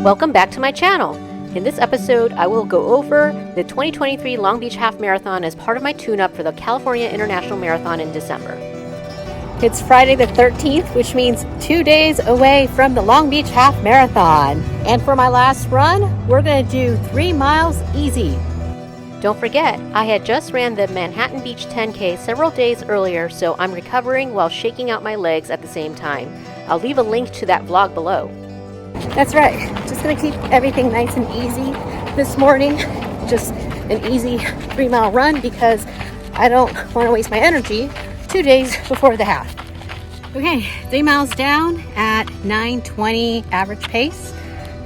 Welcome back to my channel. In this episode, I will go over the 2023 Long Beach Half Marathon as part of my tune-up for the California International Marathon in December. It's Friday the 13th, which means 2 days away from the Long Beach Half Marathon. And for my last run, we're going to do 3 miles easy. Don't forget, I had just ran the Manhattan Beach 10K several days earlier, so I'm recovering while shaking out my legs at the same time. I'll leave a link to that vlog below. That's right, just going to keep everything nice and easy this morning. Just an easy 3 mile run because I don't want to waste my energy 2 days before the half. Okay, 3 miles down at 9:20 average pace.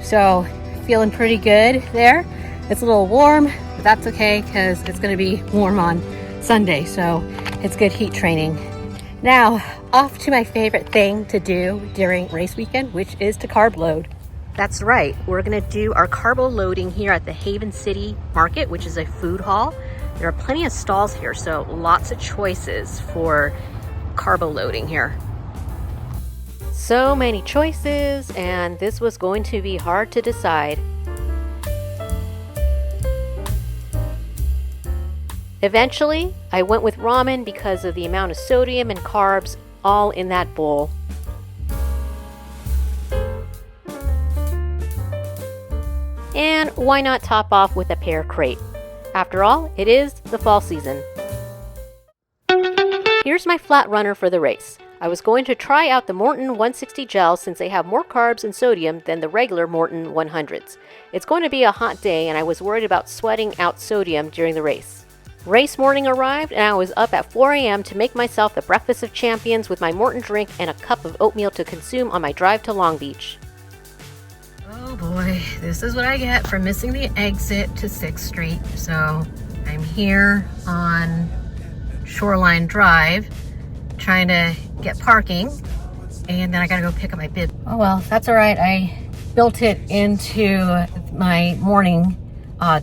So feeling pretty good there. It's a little warm, but that's okay because it's going to be warm on Sunday, so it's good heat training. Now, off to my favorite thing to do during race weekend, which is to carb load. That's right, we're going to do our carbo loading here at the Haven City Market, which is a food hall. There are plenty of stalls here, so lots of choices for carbo loading here. So many choices, and this was going to be hard to decide. Eventually, I went with ramen because of the amount of sodium and carbs all in that bowl. And why not top off with a pear crepe? After all, it is the fall season. Here's my flat runner for the race. I was going to try out the Morton 160 gel since they have more carbs and sodium than the regular Morton 100s. It's going to be a hot day and I was worried about sweating out sodium during the race. Race morning arrived and I was up at 4 a.m. to make myself the breakfast of champions with my Morton drink and a cup of oatmeal to consume on my drive to Long Beach. Oh boy, this is what I get for missing the exit to 6th Street. So I'm here on Shoreline Drive trying to get parking, and then I gotta go pick up my bib. Oh well, that's all right. I built it into my morning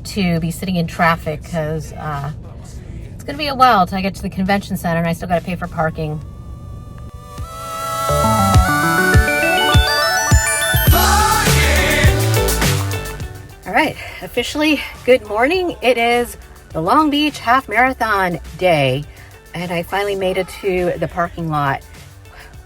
to be sitting in traffic because it's gonna be a while till I get to the convention center and I still gotta pay for parking. All right, officially good morning. It is the Long Beach Half Marathon day and I finally made it to the parking lot.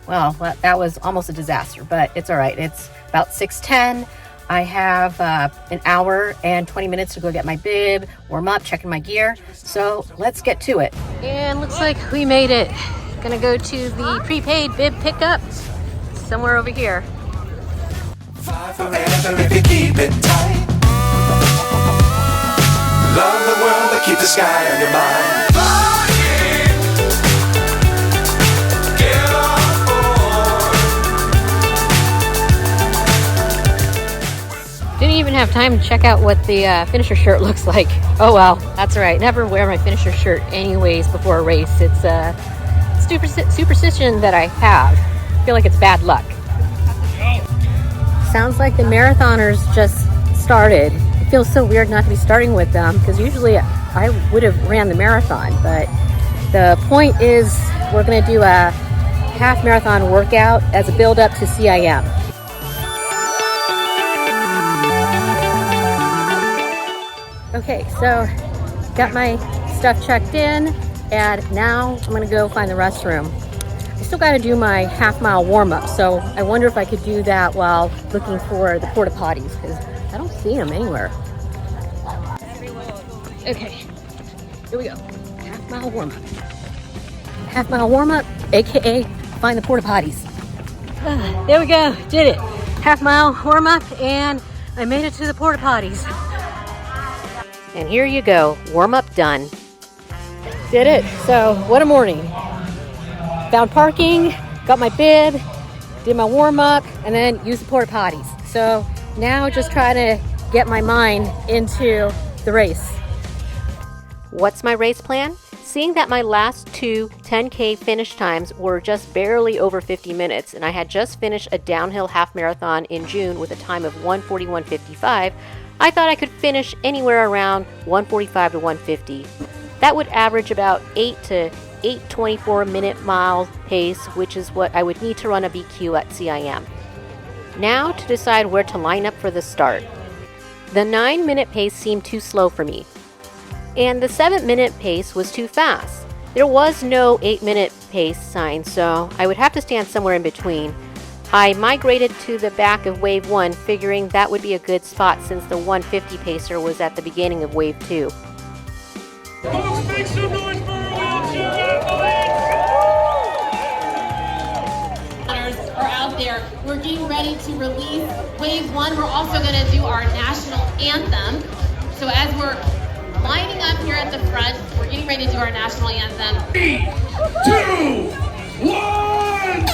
Well, that was almost a disaster, but it's all right. It's about 6:10. I have an hour and 20 minutes to go get my bib, warm up, checking my gear. So let's get to it. And looks like we made it. Gonna go to the prepaid bib pickup somewhere over here. Fly forever if you keep it tight. Love the world, but keep the sky on your mind. Didn't even have time to check out what the finisher shirt looks like. Oh well, that's all right. Never wear my finisher shirt anyways before a race. It's a superstition that I have. I feel like it's bad luck. Sounds like the marathoners just started. It feels so weird not to be starting with them because usually I would have ran the marathon, but the point is we're going to do a half marathon workout as a build up to CIM. Okay, so got my stuff checked in and now I'm gonna go find the restroom. I still gotta do my half mile warm up, so I wonder if I could do that while looking for the porta potties because I don't see them anywhere. Okay, here we go. Half mile warm up. Half mile warm up, AKA find the porta potties. There we go, did it. Half mile warm up and I made it to the porta potties. And here you go, warm up done. Did it. So what a morning. Found parking, got my bib, did my warm up, and then used the porta potties. So now just try to get my mind into the race. What's my race plan? Seeing that my last two 10K finish times were just barely over 50 minutes and I had just finished a downhill half marathon in June with a time of 1:41.55, I thought I could finish anywhere around 1:45 to 1:50. That would average about 8 to 8:24 minute mile pace, which is what I would need to run a BQ at CIM. Now to decide where to line up for the start. The 9-minute pace seemed too slow for me, and the 7-minute pace was too fast. There was no 8-minute pace sign, so I would have to stand somewhere in between. I migrated to the back of Wave 1, figuring that would be a good spot since the 150 pacer was at the beginning of Wave 2. Folks, make some noise for our wheelchair athletes! Are out there. We're getting ready to release Wave 1. We're also going to do our national anthem. So as we're lining up here at the front, we're getting ready to do our national anthem. 3, 2, 1!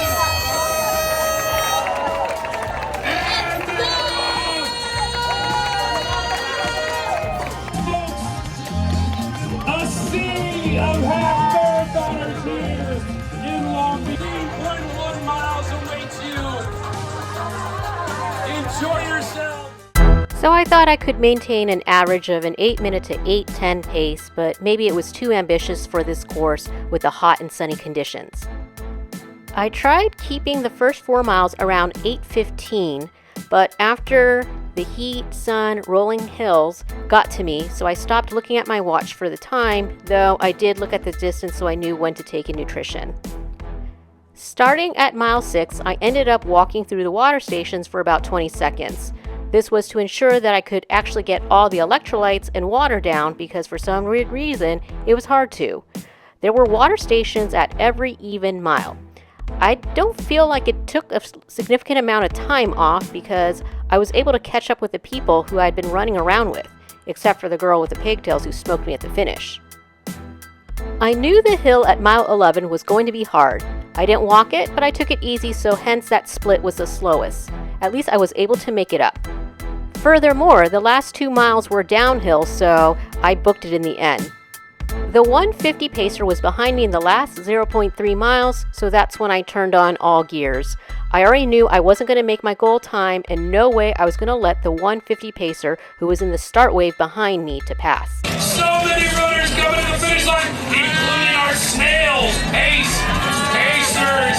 A sea of half marathoners here in Long Beach. 3.1 miles awaits you. Enjoy yourself. So I thought I could maintain an average of an 8-minute to 8:10 pace, but maybe it was too ambitious for this course with the hot and sunny conditions. I tried keeping the first 4 miles around 8:15, but after the heat, sun, rolling hills got to me, so I stopped looking at my watch for the time, though I did look at the distance so I knew when to take in nutrition. Starting at mile 6, I ended up walking through the water stations for about 20 seconds. This was to ensure that I could actually get all the electrolytes and water down because for some reason it was hard to. There were water stations at every even mile. I don't feel like it took a significant amount of time off because I was able to catch up with the people who I'd been running around with, except for the girl with the pigtails who smoked me at the finish. I knew the hill at mile 11 was going to be hard. I didn't walk it, but I took it easy, so hence that split was the slowest. At least I was able to make it up. Furthermore, the last 2 miles were downhill, so I booked it in the end. The 150 pacer was behind me in the last 0.3 miles, so that's when I turned on all gears. I already knew I wasn't going to make my goal time, and no way I was going to let the 150 pacer, who was in the start wave behind me, to pass. So many runners coming to the finish line, including our snails, Ace, Pacers,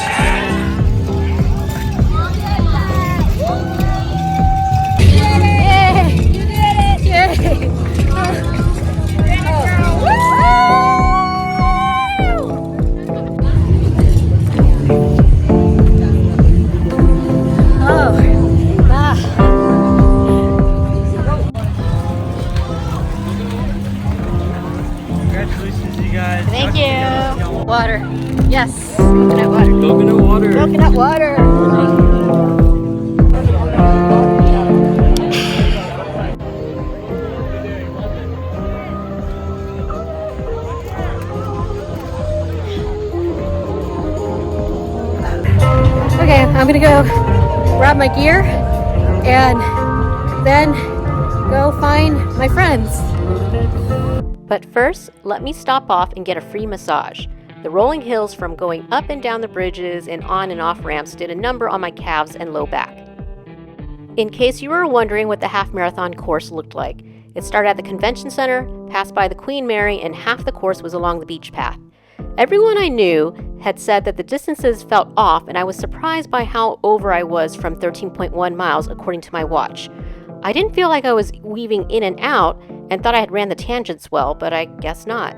Congratulations, you guys. Thank you. Water. Yes. Coconut water. Coconut water. Coconut water. Okay, I'm gonna go grab my gear and then go find my friends. But first, let me stop off and get a free massage. The rolling hills from going up and down the bridges and on and off ramps did a number on my calves and low back. In case you were wondering what the half marathon course looked like, it started at the convention center, passed by the Queen Mary, and half the course was along the beach path. Everyone I knew had said that the distances felt off, and I was surprised by how over I was from 13.1 miles according to my watch. I didn't feel like I was weaving in and out and thought I had ran the tangents well, but I guess not.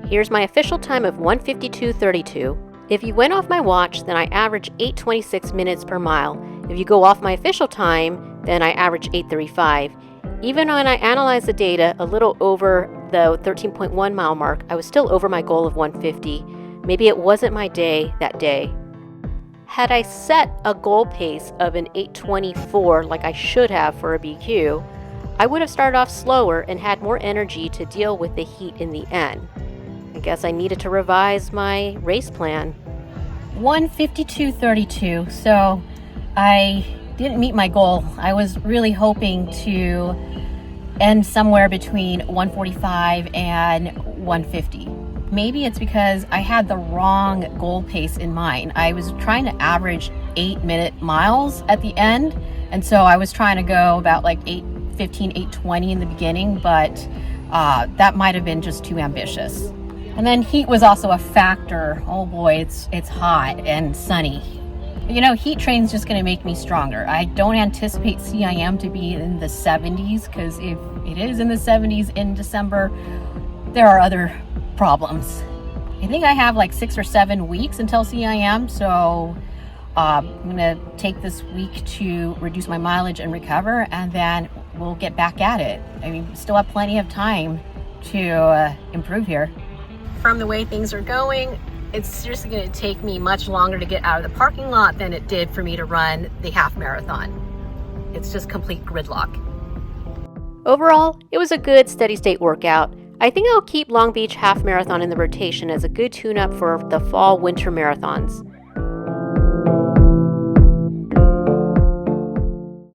Here's my official time of 1:52:32. If you went off my watch, then I average 8:26 minutes per mile. If you go off my official time, then I average 8:35. Even when I analyzed the data a little over the 13.1 mile mark, I was still over my goal of 150. Maybe it wasn't my day that day. Had I set a goal pace of an 8:24 like I should have for a BQ, I would have started off slower and had more energy to deal with the heat in the end. I guess I needed to revise my race plan. 1:52:32, so I didn't meet my goal. I was really hoping to end somewhere between 145 and 150. Maybe it's because I had the wrong goal pace in mind. I was trying to average 8-minute miles at the end, and so I was trying to go about like 8:15, 8:20 in the beginning, but that might have been just too ambitious. And then heat was also a factor. Oh boy, it's hot and sunny. Heat train's just going to make me stronger. I don't anticipate CIM to be in the 70s, because if it is in the 70s in December, there are other problems. I think I have like 6 or 7 weeks until CIM, so I'm going to take this week to reduce my mileage and recover, and then we'll get back at it. Still have plenty of time to improve here. From the way things are going, it's seriously going to take me much longer to get out of the parking lot than it did for me to run the half marathon. It's just complete gridlock. Overall, it was a good steady state workout. I think I'll keep Long Beach Half Marathon in the rotation as a good tune-up for the fall winter marathons.